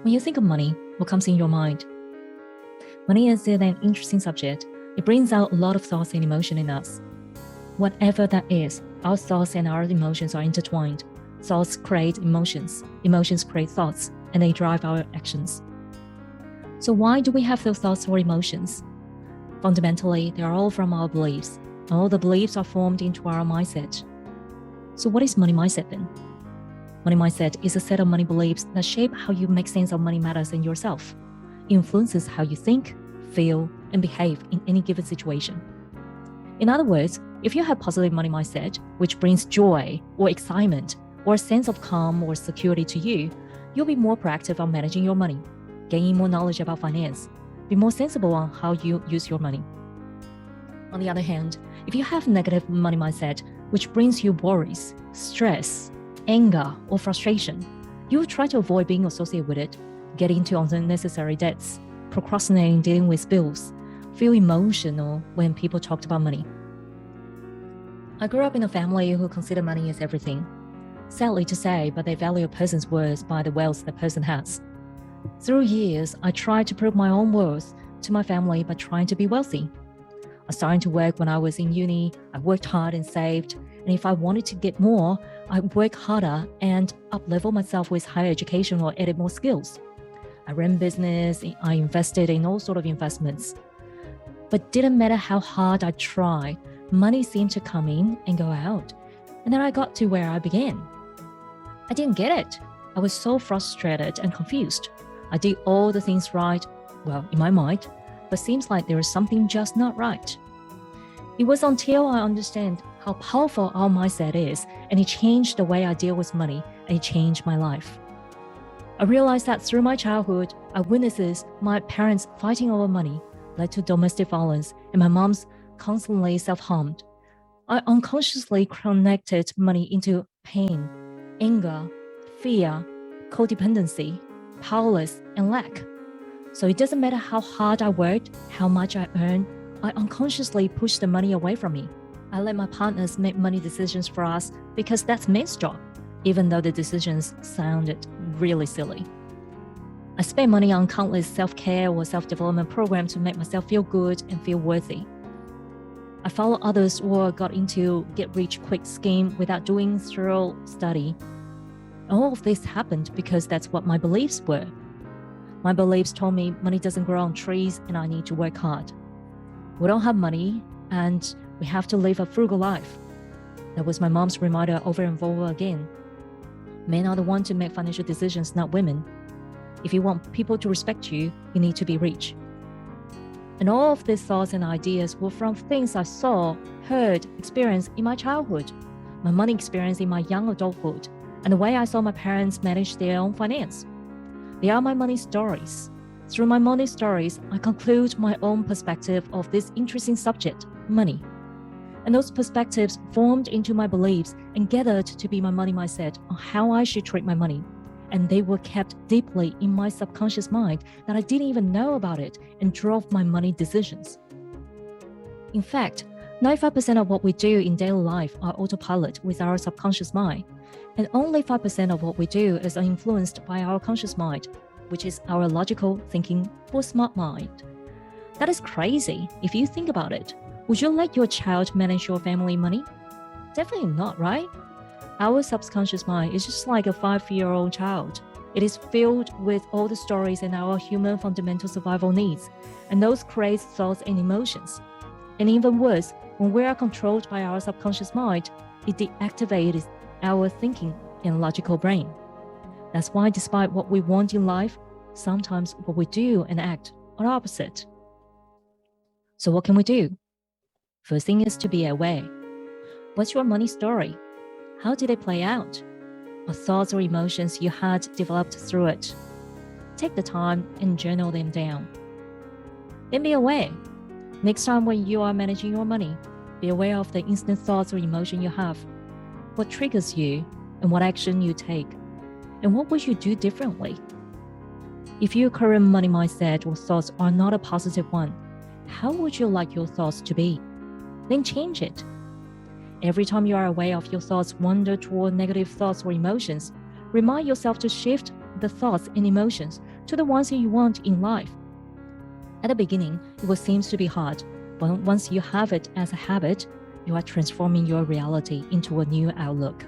When you think of money, what comes in your mind? Money is an interesting subject. It brings out a lot of thoughts and emotion in us. Whatever that is, our thoughts and our emotions are intertwined. Thoughts create emotions, emotions create thoughts, and they drive our actions. So why do we have those thoughts or emotions? Fundamentally, they are all from our beliefs. All the beliefs are formed into our mindset. So what is money mindset then? Money mindset is a set of money beliefs that shape how you make sense of money matters and yourself. It influences how you think, feel, and behave in any given situation. In other words, if you have positive money mindset, which brings joy or excitement or a sense of calm or security to you, you'll be more proactive on managing your money, gaining more knowledge about finance, be more sensible on how you use your money. On the other hand, if you have negative money mindset, which brings you worries, stress, anger, or frustration, you will try to avoid being associated with it, get into unnecessary debts, procrastinating dealing with bills, feel emotional when people talked about money. I grew up in a family who consider money as everything. Sadly to say, but they value a person's worth by the wealth the person has. Through years, I tried to prove my own worth to my family by trying to be wealthy. I started to work when I was in uni. I worked hard and saved. And if I wanted to get more, I'd work harder and up-level myself with higher education or added more skills. I ran business, I invested in all sorts of investments. But didn't matter how hard I tried, money seemed to come in and go out. And then I got to where I began. I didn't get it. I was so frustrated and confused. I did all the things right, well, in my mind, but seems like there was something just not right. It was until I understand how powerful our mindset is, and it changed the way I deal with money, and it changed my life. I realized that through my childhood, I witnessed my parents fighting over money, led to domestic violence, and my mom's constantly self-harmed. I unconsciously connected money into pain, anger, fear, codependency, powerless, and lack. So it doesn't matter how hard I worked, how much I earned, I unconsciously pushed the money away from me. I let my partners make money decisions for us because that's men's job, even though the decisions sounded really silly. I spent money on countless self-care or self-development programs to make myself feel good and feel worthy. I followed others or got into get-rich-quick scheme without doing thorough study. All of this happened because that's what my beliefs were. My beliefs told me money doesn't grow on trees and I need to work hard. We don't have money and we have to live a frugal life. That was my mom's reminder over and over again. Men are the ones to make financial decisions, not women. If you want people to respect you, you need to be rich. And all of these thoughts and ideas were from things I saw, heard, experienced in my childhood, my money experience in my young adulthood, and the way I saw my parents manage their own finance. They are my money stories. Through my money stories, I conclude my own perspective of this interesting subject, money. And those perspectives formed into my beliefs and gathered to be my money mindset on how I should treat my money. And they were kept deeply in my subconscious mind that I didn't even know about it and drove my money decisions. In fact, 95% of what we do in daily life are autopilot with our subconscious mind, and only 5% of what we do is influenced by our conscious mind, which is our logical thinking or smart mind. That is crazy if you think about it. Would you let your child manage your family money? Definitely not, right? Our subconscious mind is just like a 5-year-old child. It is filled with all the stories and our human fundamental survival needs, and those create thoughts and emotions. And even worse, when we are controlled by our subconscious mind, it deactivates our thinking and logical brain. That's why despite what we want in life, sometimes what we do and act are opposite. So what can we do? First thing is to be aware. What's your money story? How did it play out? What thoughts or emotions you had developed through it? Take the time and journal them down. Then be aware. Next time when you are managing your money, be aware of the instant thoughts or emotion you have. What triggers you and what action you take? And what would you do differently? If your current money mindset or thoughts are not a positive one, how would you like your thoughts to be? Then change it. Every time you are aware of your thoughts wander toward negative thoughts or emotions, remind yourself to shift the thoughts and emotions to the ones you want in life. At the beginning, it will seem to be hard, but once you have it as a habit, you are transforming your reality into a new outlook.